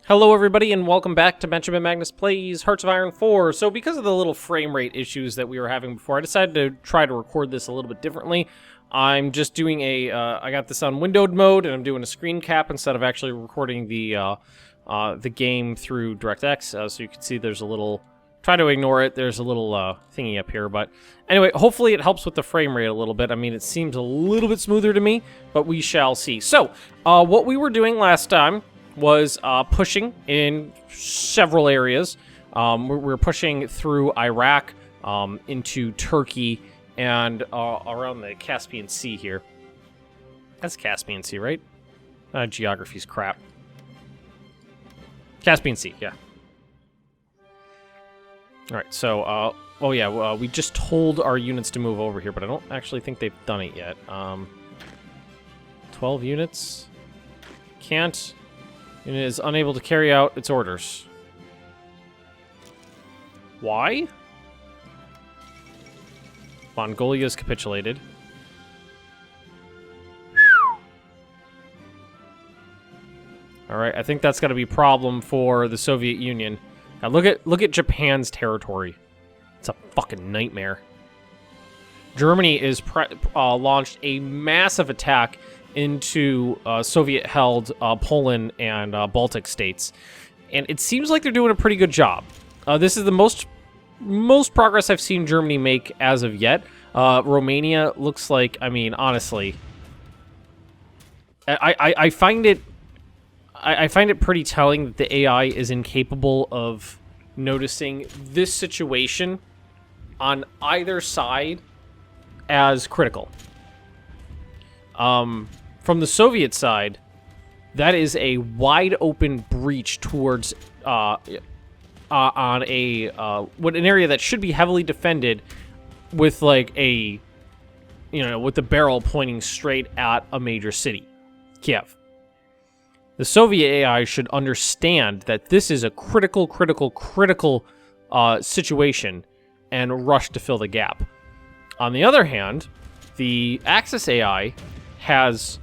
Hello everybody and welcome back to Benjamin Magnus Plays Hearts of Iron 4. So because of the little frame rate issues that we were having before, I decided to try to record this a little bit differently. I'm just doing I got this on windowed mode and I'm doing a screen cap instead of actually recording the game through DirectX. So you can see there's a little, try to ignore it, there's a little thingy up here. But anyway, hopefully it helps with the frame rate a little bit. I mean, it seems a little bit smoother to me, but we shall see. So, what we were doing last time was pushing in several areas. We're pushing through Iraq, into Turkey, and around the Caspian Sea here. That's Caspian Sea, right? Geography's crap. Caspian Sea, yeah. Alright, so, oh yeah, we just told our units to move over here, but I don't actually think they've done it yet. 12 units? Can't. It is unable to carry out its orders. Why? Mongolia's capitulated. Alright, I think that's got to be a problem for the Soviet Union. Now look at Japan's territory. It's a fucking nightmare. Germany is launched a massive attack into Soviet-held Poland and Baltic states, and it seems like they're doing a pretty good job. This is the most progress I've seen Germany make as of yet. Romania looks like, I mean, honestly, I find it pretty telling that the AI is incapable of noticing this situation on either side as critical. From the Soviet side, that is a wide open breach towards on an area that should be heavily defended with like a, with the barrel pointing straight at a major city, Kiev. The Soviet AI should understand that this is a critical situation and rush to fill the gap. On the other hand, the Axis AI has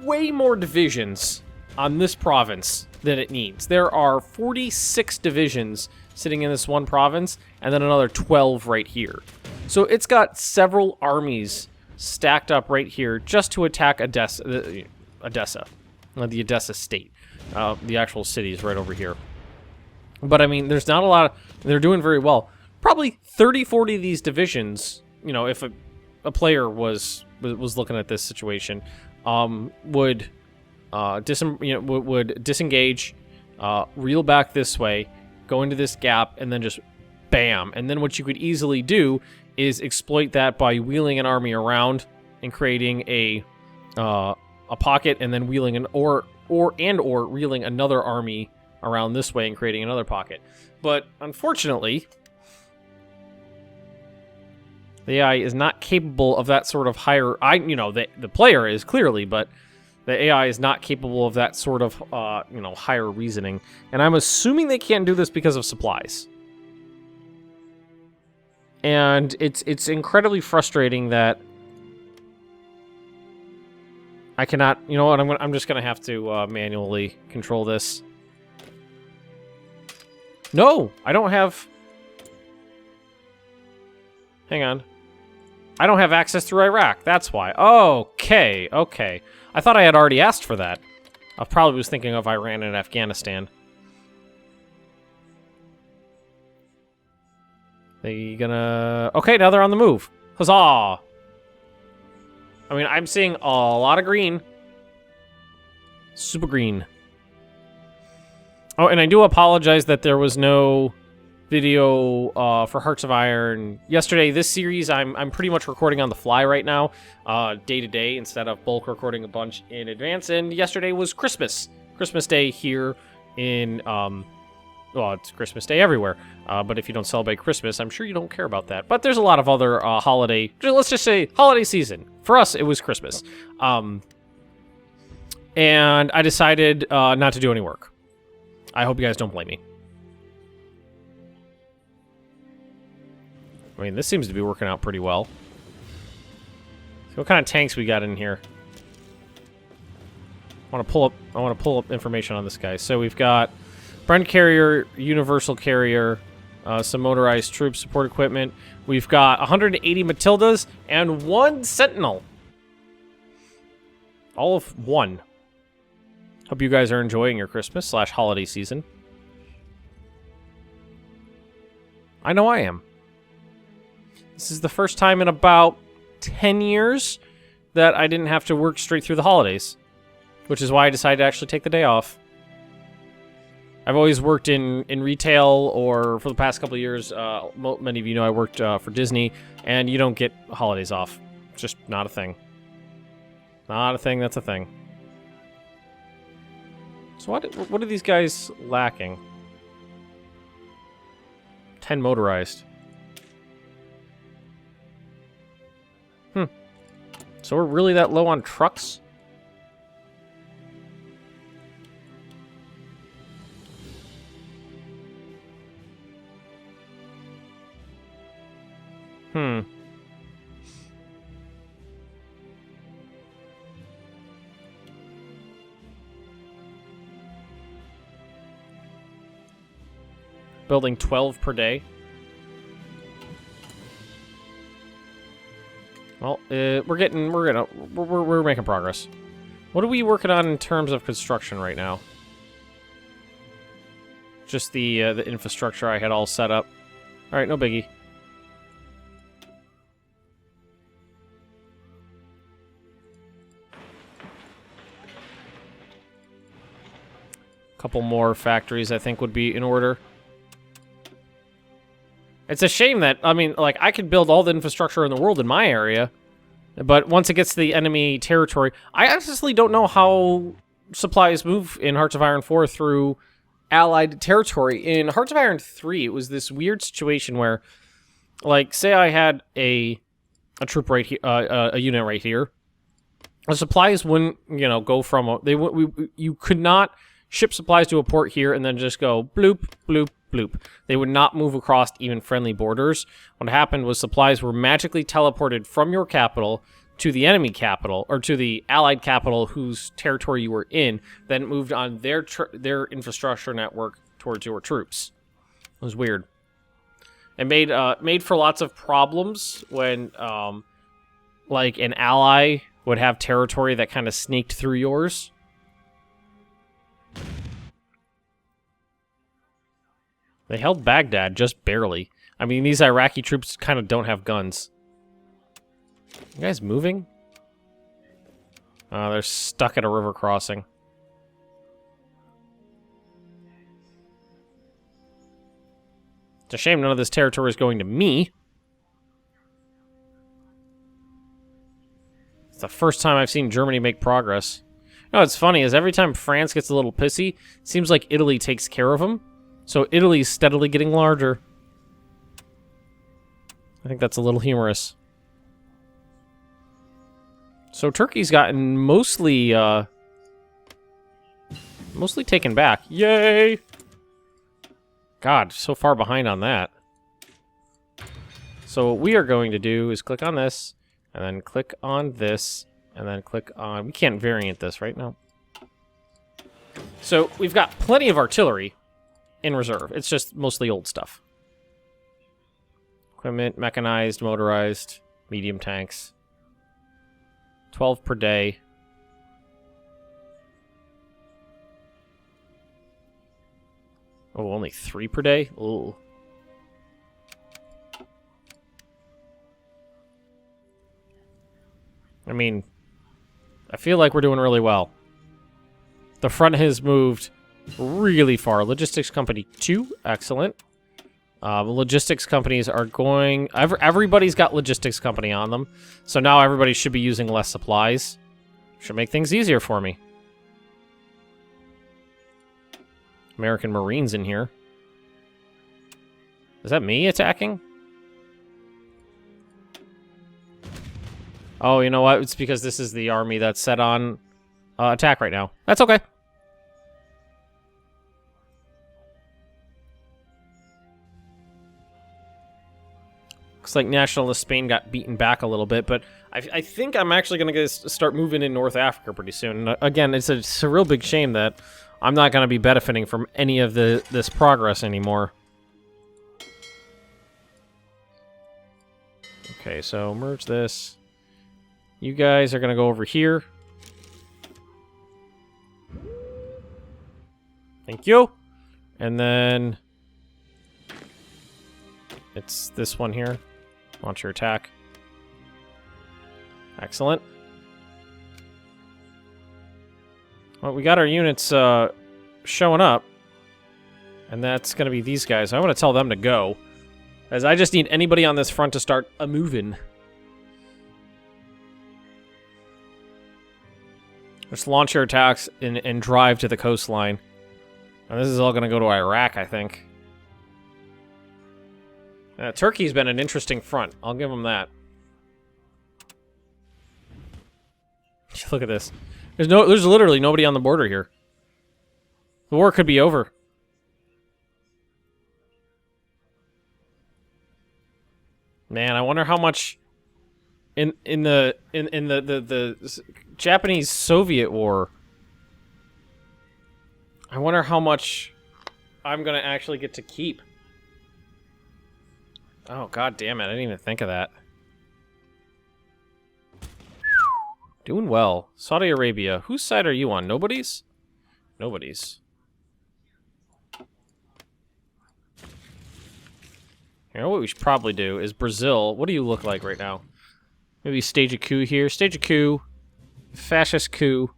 way more divisions on this province than it needs. There are 46 divisions sitting in this one province, and then another 12 right here. So it's got several armies stacked up right here just to attack Odessa, the Odessa state. The actual city is right over here. But I mean, there's not a lot of, they're doing very well. Probably 30, 40 of these divisions, if a player was looking at this situation, would disengage, reel back this way, go into this gap, and then just bam. And then what you could easily do is exploit that by wheeling an army around and creating a pocket, and then wheeling or reeling another army around this way and creating another pocket. But unfortunately, the AI is not capable of that sort of higher... the player is clearly, but the AI is not capable of that sort of, higher reasoning. And I'm assuming they can't do this because of supplies. And it's incredibly frustrating that I cannot... You know what? I'm just going to have to manually control this. No! I don't have... Hang on. I don't have access through Iraq. That's why. Okay. I thought I had already asked for that. I probably was thinking of Iran and Afghanistan. They gonna... Okay, now they're on the move. Huzzah! I mean, I'm seeing a lot of green. Super green. Oh, and I do apologize that there was no video for Hearts of Iron yesterday. This series I'm pretty much recording on the fly right now, day to day, instead of bulk recording a bunch in advance. And yesterday was Christmas Day here in well, it's Christmas Day everywhere, but if you don't celebrate Christmas, I'm sure you don't care about that. But there's a lot of other holiday, let's just say holiday season. For us, it was Christmas, and I decided not to do any work. I hope you guys don't blame me. I mean, this seems to be working out pretty well. So what kind of tanks we got in here? I want to pull up information on this guy. So we've got Brent carrier, universal carrier, some motorized troops, support equipment. We've got 180 Matildas and 1 Sentinel. All of 1. Hope you guys are enjoying your Christmas / holiday season. I know I am. This is the first time in about 10 years that I didn't have to work straight through the holidays, which is why I decided to actually take the day off. I've always worked in retail, or for the past couple of years, many of you know I worked for Disney, and you don't get holidays off. It's just not a thing. Not a thing, that's a thing. So what are these guys lacking? 10 motorized. So we're really that low on trucks? Building 12 per day. Well, we're making progress. What are we working on in terms of construction right now? Just the infrastructure I had all set up. All right, no biggie. Couple more factories I think would be in order. It's a shame that, I mean, like, I could build all the infrastructure in the world in my area, but once it gets to the enemy territory, I honestly don't know how supplies move in Hearts of Iron 4 through allied territory. In Hearts of Iron 3, it was this weird situation where, like, say I had a troop right here, a unit right here, the supplies wouldn't, you know, go from, you could not ship supplies to a port here and then just go bloop, bloop, bloop. They would not move across even friendly borders. What happened was supplies were magically teleported from your capital to the enemy capital, or to the allied capital whose territory you were in, then moved on their infrastructure network towards your troops. It was weird. It made for lots of problems when, like, an ally would have territory that kind of sneaked through yours. They held Baghdad just barely. I mean, these Iraqi troops kind of don't have guns. You guys moving? They're stuck at a river crossing. It's a shame none of this territory is going to me. It's the first time I've seen Germany make progress. You know what's funny is every time France gets a little pissy, it seems like Italy takes care of them. So Italy's steadily getting larger. I think that's a little humorous. So Turkey's gotten mostly taken back. Yay! God, so far behind on that. So what we are going to do is click on this, and then click on this, and then click on... We can't variant this right now. So we've got plenty of artillery in reserve. It's just mostly old stuff. Equipment, mechanized, motorized, medium tanks. 12 per day. Oh, only 3 per day? Ooh. I mean, I feel like we're doing really well. The front has moved really far. Logistics Company 2, excellent. Logistics companies are going... Everybody's got logistics company on them. So now everybody should be using less supplies. Should make things easier for me. American Marines in here. Is that me attacking? Oh, you know what? It's because this is the army that's set on attack right now. That's okay. Looks like nationalist Spain got beaten back a little bit, but I think I'm actually going to start moving in North Africa pretty soon. And again, it's a real big shame that I'm not going to be benefiting from any of this progress anymore. Okay, so merge this. You guys are going to go over here. Thank you. And then it's this one here. Launch your attack. Excellent. Well, we got our units showing up. And that's going to be these guys. I want to tell them to go. As I just need anybody on this front to start moving. Just launch your attacks and drive to the coastline. And this is all going to go to Iraq, I think. Turkey's been an interesting front. I'll give them that. Look at this. There's literally nobody on the border here. The war could be over. Man, I wonder how much in the Japanese Soviet war. I wonder how much I'm gonna actually get to keep. Oh, god damn it, I didn't even think of that. Doing well. Saudi Arabia. Whose side are you on? Nobody's? Nobody's. You know what we should probably do is Brazil. What do you look like right now? Maybe stage a coup here. Stage a coup. Fascist coup.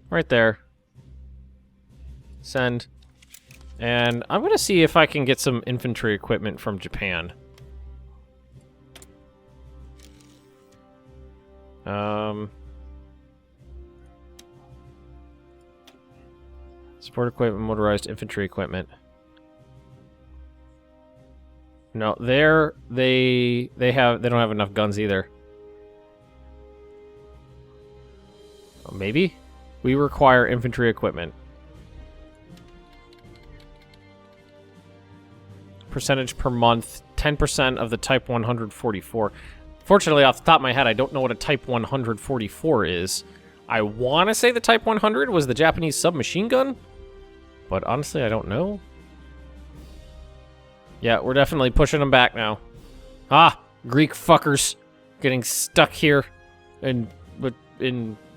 Right there. Send. And I'm going to see if I can get some infantry equipment from Japan. Support equipment, motorized infantry equipment. No, they don't have enough guns either. Oh, maybe? We require infantry equipment. Percentage per month, 10% of the Type 144. Fortunately, off the top of my head, I don't know what a Type 144 is. I want to say the Type 100 was the Japanese submachine gun, but honestly, I don't know. Yeah, we're definitely pushing them back now. Ah, Greek fuckers getting stuck here in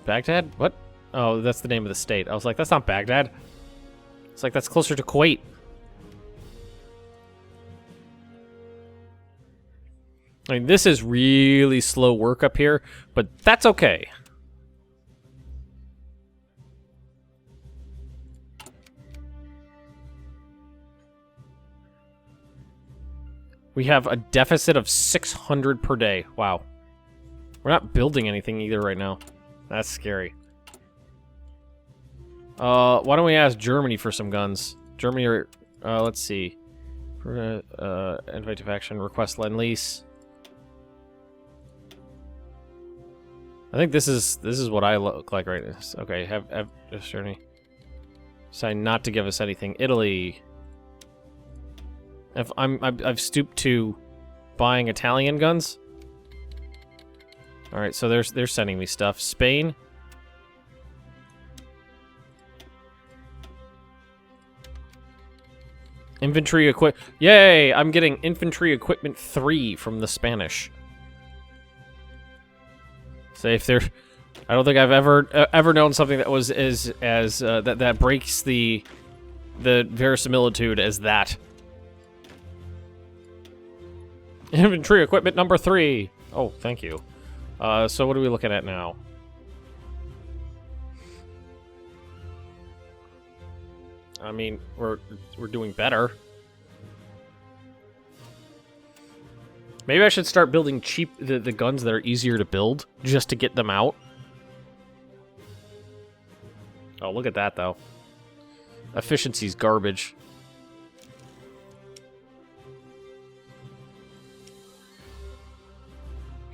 Baghdad? What? Oh, that's the name of the state. I was like, that's not Baghdad. It's like, that's closer to Kuwait. I mean, this is really slow work up here, but that's okay. We have a deficit of 600 per day. Wow. We're not building anything either right now. That's scary. Why don't we ask Germany for some guns? Germany, let's see. Invite to faction, request lend-lease. I think this is what I look like right now. Okay, have Germany decide not to give us anything. Italy. If I've stooped to buying Italian guns. All right, so they're sending me stuff. Spain. Infantry equip. Yay! I'm getting infantry equipment 3 from the Spanish. Say if they're, I don't think I've ever known something that was that breaks the verisimilitude as that. Infantry equipment number 3. Oh, thank you. So what are we looking at now? I mean, we're doing better. Maybe I should start building the guns that are easier to build, just to get them out. Oh, look at that, though. Efficiency's garbage.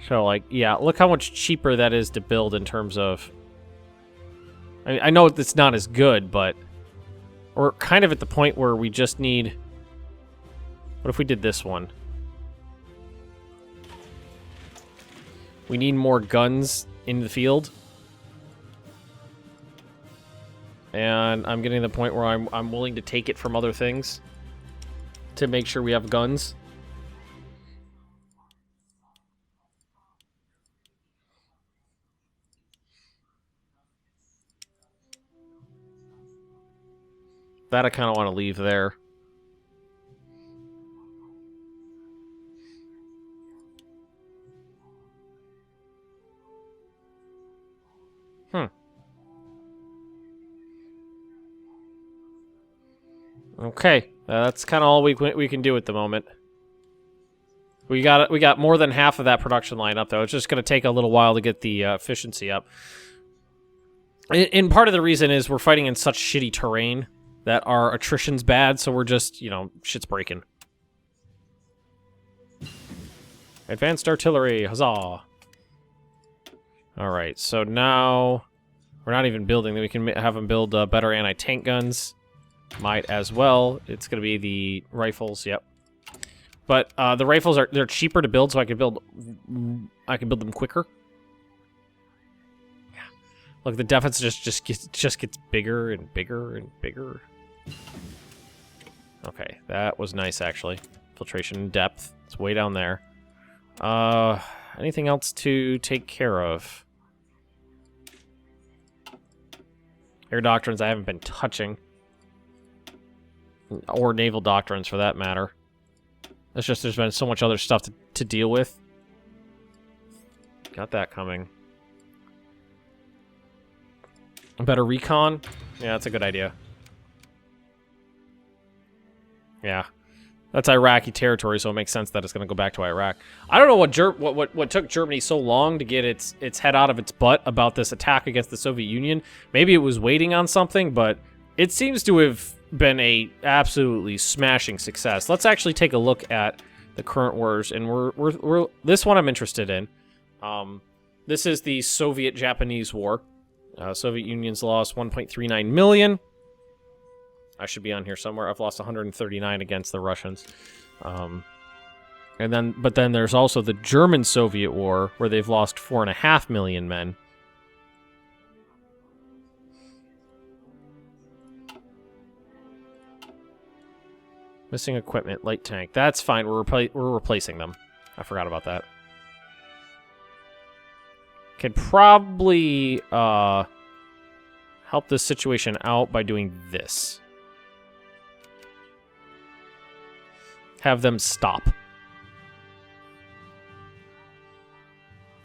So, like, yeah, look how much cheaper that is to build in terms of... I know it's not as good, but... We're kind of at the point where we just need What if we did this one? We need more guns in the field. And I'm getting to the point where I'm willing to take it from other things to make sure we have guns. That I kind of want to leave there. Okay, that's kind of all we can do at the moment. We got more than half of that production line up, though. It's just going to take a little while to get the efficiency up. And part of the reason is we're fighting in such shitty terrain that our attrition's bad, so we're just, you know, shit's breaking. Advanced artillery, huzzah! Alright, so now we're not even building them. We can have them build better anti-tank guns. Might as well. It's going to be the rifles, yep. But the rifles they're cheaper to build, so I can build them quicker. Yeah. Look, the deficit just gets bigger and bigger and bigger. Okay, that was nice actually. Filtration depth. It's way down there. Anything else to take care of? Air doctrines I haven't been touching. Or naval doctrines, for that matter. It's just there's been so much other stuff to deal with. Got that coming. A better recon? Yeah, that's a good idea. Yeah. That's Iraqi territory, so it makes sense that it's going to go back to Iraq. I don't know what took Germany so long to get its head out of its butt about this attack against the Soviet Union. Maybe it was waiting on something, but it seems to have been a absolutely smashing success. Let's actually take a look at the current wars, and we're this one I'm interested in. This is the Soviet-Japanese War. Soviet Union's lost 1.39 million. I should be on here somewhere. I've lost 139 against the Russians. But then there's also the German-Soviet War, where they've lost 4.5 million men. Missing equipment, light tank. That's fine. We're replacing them. I forgot about that. Could probably help this situation out by doing this. Have them stop.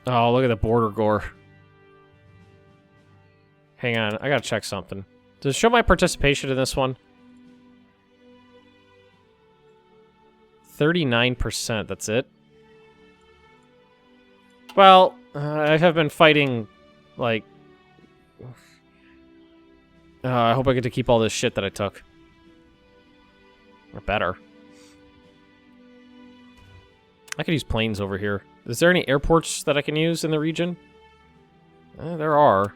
Oh, look at the border gore. Hang on, I gotta check something. Does it show my participation in this one? 39%, that's it? Well, I have been fighting, like... I hope I get to keep all this shit that I took. Or better. I could use planes over here. Is there any airports that I can use in the region? There are.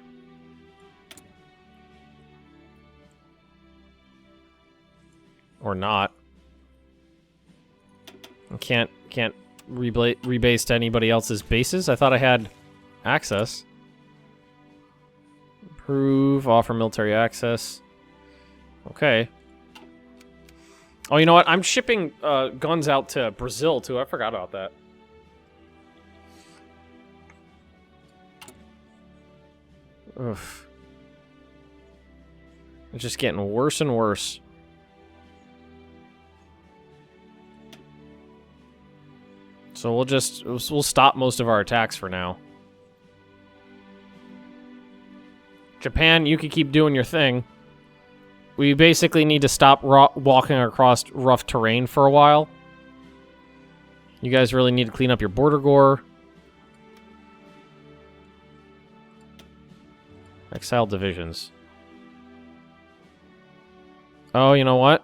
Or not. Can't rebase to anybody else's bases. I thought I had access. Approve, offer military access. Okay. Oh, you know what? I'm shipping guns out to Brazil too. I forgot about that. Oof. It's just getting worse and worse. So we'll stop most of our attacks for now. Japan, you can keep doing your thing. We basically need to stop walking across rough terrain for a while. You guys really need to clean up your border gore. Exile divisions. Oh, you know what?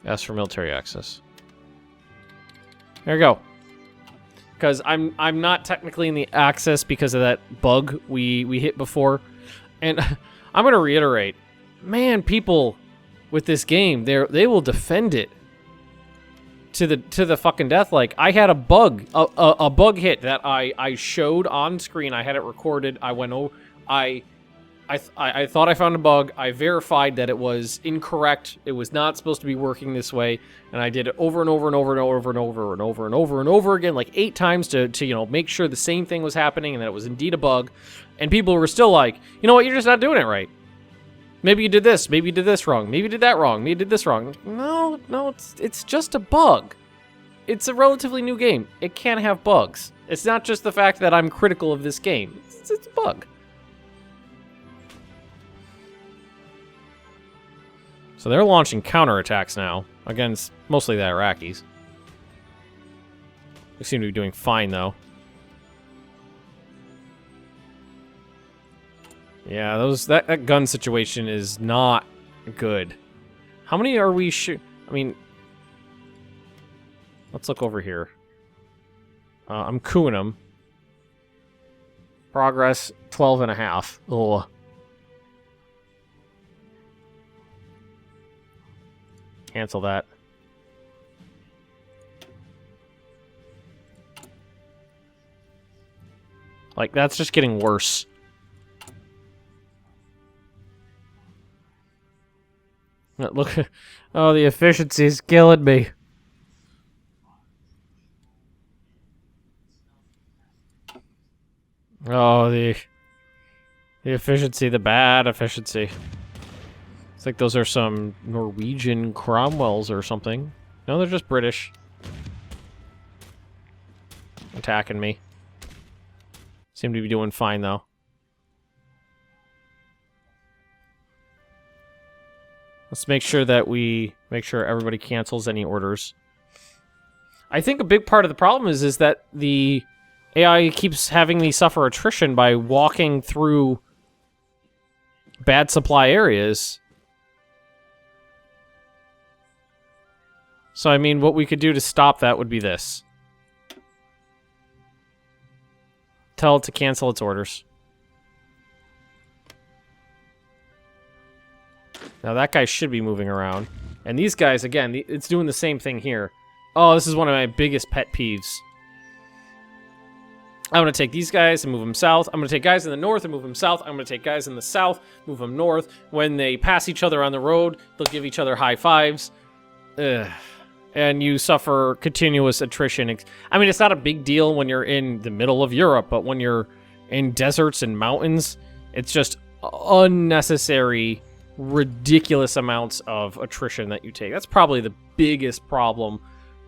Ask for military access. There you go. Because I'm not technically in the access because of that bug we hit before. And I'm gonna reiterate, man, people with this game, they will defend it to the fucking death. Like, I had a bug, a bug hit that I showed on screen. I had it recorded. I went over. I thought I found a bug. I verified that it was incorrect. It was not supposed to be working this way, and I did it over and over and over and over and over and over and over and over again, like 8 times to you know, make sure the same thing was happening and that it was indeed a bug. And people were still like, you know what, you're just not doing it right. Maybe you did this. Maybe you did this wrong. Maybe you did that wrong. Maybe you did this wrong. No, it's just a bug. It's a relatively new game. It can't have bugs. It's not just the fact that I'm critical of this game. It's a bug. So they're launching counterattacks now against mostly the Iraqis. They seem to be doing fine, though. Yeah, that gun situation is not good. How many are we I mean, let's look over here. I'm cooing them. Progress 12.5. Ugh. Cancel that. Like, that's just getting worse. Look, oh, the efficiency is killing me. Oh, the efficiency, the bad efficiency. It's like those are some Norwegian Cromwells or something. No, they're just British. Attacking me. Seem to be doing fine, though. Let's make sure that everybody cancels any orders. I think a big part of the problem is that the AI keeps having me suffer attrition by walking through bad supply areas. So, I mean, what we could do to stop that would be this. Tell it to cancel its orders. Now, that guy should be moving around. And these guys, again, it's doing the same thing here. Oh, this is one of my biggest pet peeves. I'm going to take these guys and move them south. I'm going to take guys in the north and move them south. I'm going to take guys in the south, move them north. When they pass each other on the road, they'll give each other high fives. Ugh. And you suffer continuous attrition. I mean, it's not a big deal when you're in the middle of Europe, but when you're in deserts and mountains, it's just unnecessary, ridiculous amounts of attrition that you take. That's probably the biggest problem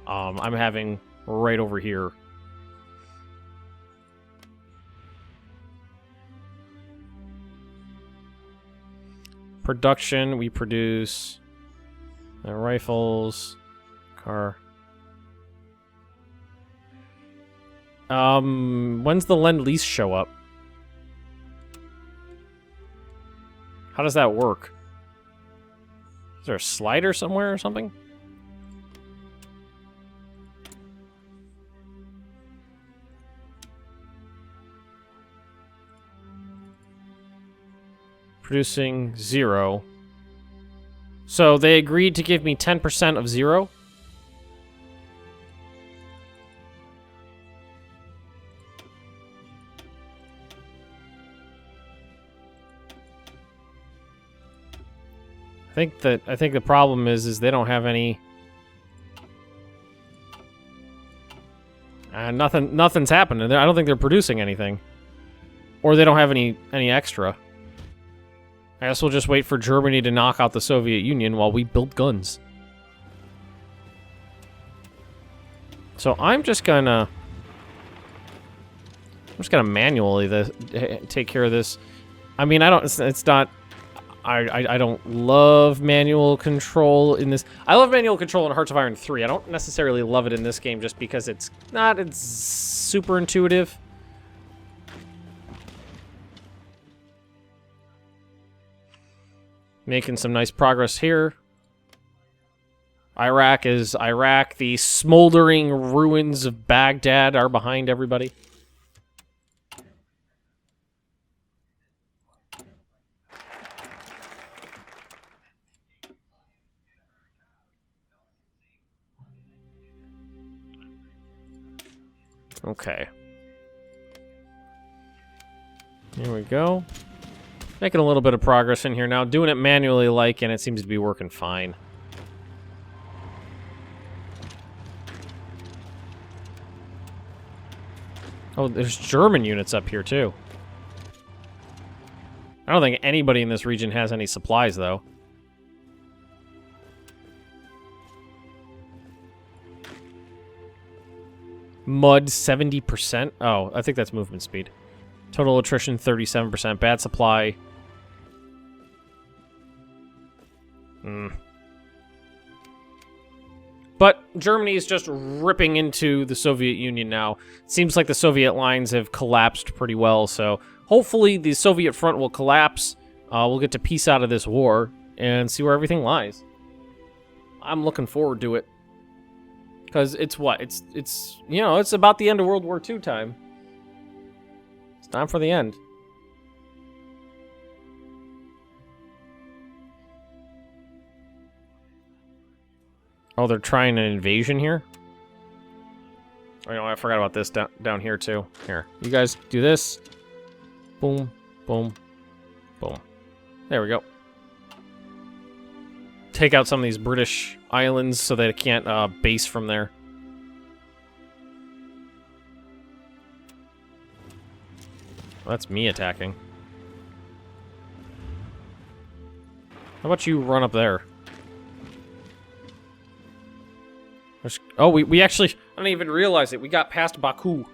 I'm having right over here. Production, we produce rifles, car. When's the Lend-Lease show up? How does that work? Is there a slider somewhere or something? Producing 0. So they agreed to give me 10% of 0? I think the problem is they don't have any. Nothing's happening. I don't think they're producing anything, or they don't have any extra. I guess we'll just wait for Germany to knock out the Soviet Union while we build guns. So I'm just gonna manually take care of this. I mean, it's not. I don't love manual control in this. I love manual control in Hearts of Iron 3. I don't necessarily love it in this game just because it's super intuitive. Making some nice progress here. Iraq is Iraq. The smoldering ruins of Baghdad are behind everybody. Okay. Here we go. Making a little bit of progress in here now. Doing it manually and it seems to be working fine. Oh, there's German units up here, too. I don't think anybody in this region has any supplies, though. Mud, 70%. Oh, I think that's movement speed. Total attrition, 37%. Bad supply. But Germany is just ripping into the Soviet Union now. It seems like the Soviet lines have collapsed pretty well, so hopefully the Soviet front will collapse. We'll get to peace out of this war and see where everything lies. I'm looking forward to it. Because it's what? It's you know, it's about the end of World War II time. It's time for the end. Oh, they're trying an invasion here? Oh, you know, I forgot about this down here, too. Here, you guys do this. Boom, boom, boom. There we go. Take out some of these British islands so they can't base from there. Well, that's me attacking. How about you run up there? Oh, we actually... I didn't even realize it. We got past Baku.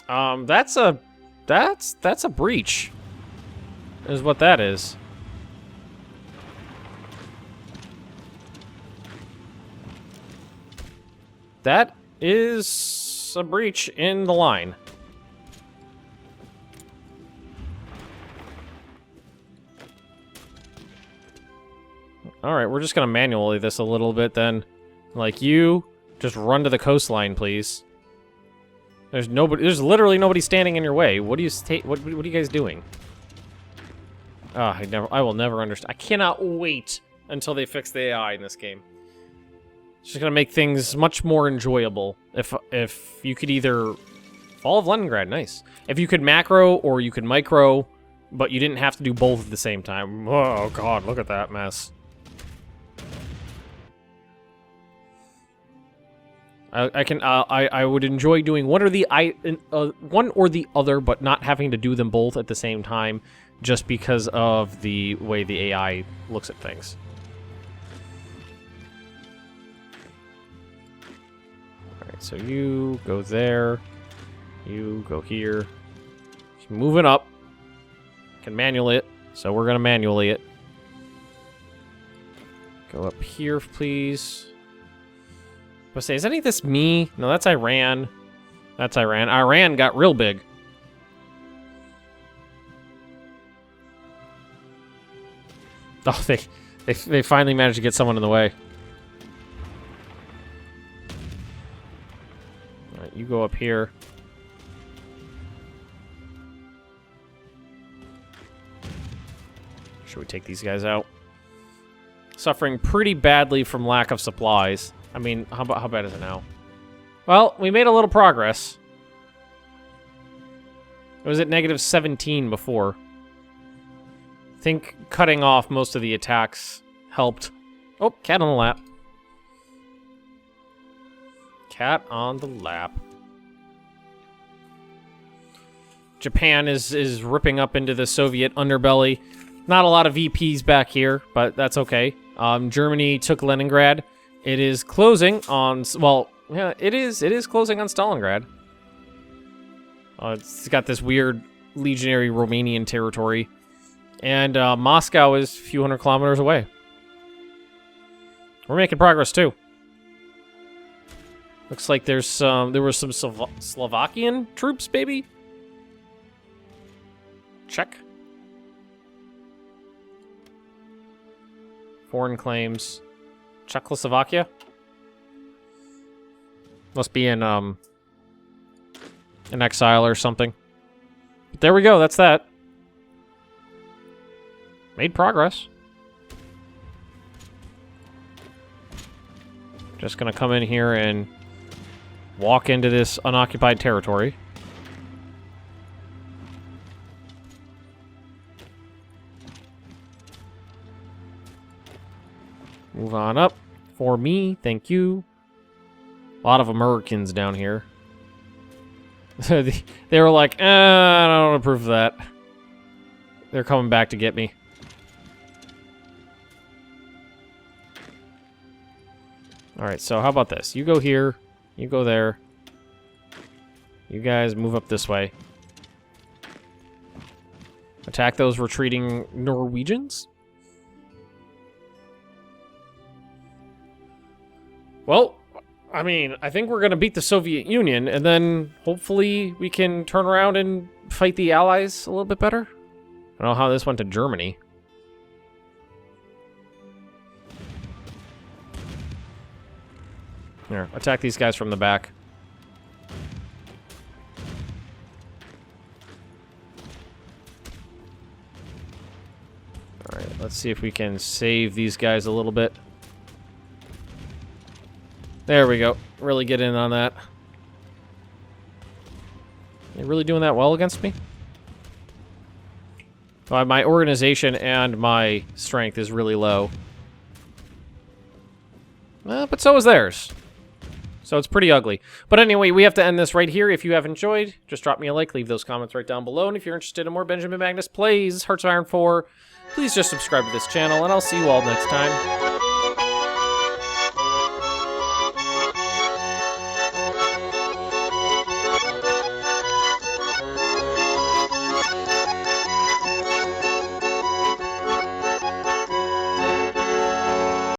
That's a breach. Is what that is. That is a breach in the line. Alright, we're just gonna manually this a little bit then. Like, you just run to the coastline, please. There's literally nobody standing in your way. What are you guys doing? I will never understand. I cannot wait until they fix the AI in this game. It's just gonna make things much more enjoyable. If you could either... Fall of Leningrad, nice. If you could macro or you could micro, but you didn't have to do both at the same time. Oh god, look at that mess. I would enjoy doing one or the other, but not having to do them both at the same time, just because of the way the AI looks at things. All right, so you go there, you go here. Just moving up. Can manually it, so we're gonna manually it. Go up here, please. I say, is any of this me? No, that's Iran. That's Iran. Iran got real big. Oh, they finally managed to get someone in the way. All right, you go up here. Should we take these guys out? Suffering pretty badly from lack of supplies. I mean, how bad is it now? Well, we made a little progress. It was at -17 before. I think cutting off most of the attacks helped. Oh, cat on the lap. Cat on the lap. Japan is ripping up into the Soviet underbelly. Not a lot of VPs back here, but that's okay. Germany took Leningrad. It is closing on, well, yeah, it is closing on Stalingrad. It's got this weird legionary Romanian territory. And Moscow is a few hundred kilometers away. We're making progress, too. Looks like there were some Slovakian troops, baby. Check. Foreign claims. Czechoslovakia? Must be in exile or something. But there we go, that's that. Made progress. Just gonna come in here and walk into this unoccupied territory. Move on up. For me, thank you. A lot of Americans down here. They were like, I don't approve of that. They're coming back to get me. Alright, so how about this? You go here. You go there. You guys move up this way. Attack those retreating Norwegians. Well, I mean, I think we're going to beat the Soviet Union, and then hopefully we can turn around and fight the Allies a little bit better. I don't know how this went to Germany. Here, attack these guys from the back. Alright, let's see if we can save these guys a little bit. There we go. Really get in on that. They really doing that well against me? My organization and my strength is really low. But so is theirs. So it's pretty ugly. But anyway, we have to end this right here. If you have enjoyed, just drop me a like, leave those comments right down below. And if you're interested in more Benjamin Magnus plays, Hearts of Iron 4, please just subscribe to this channel, and I'll see you all next time.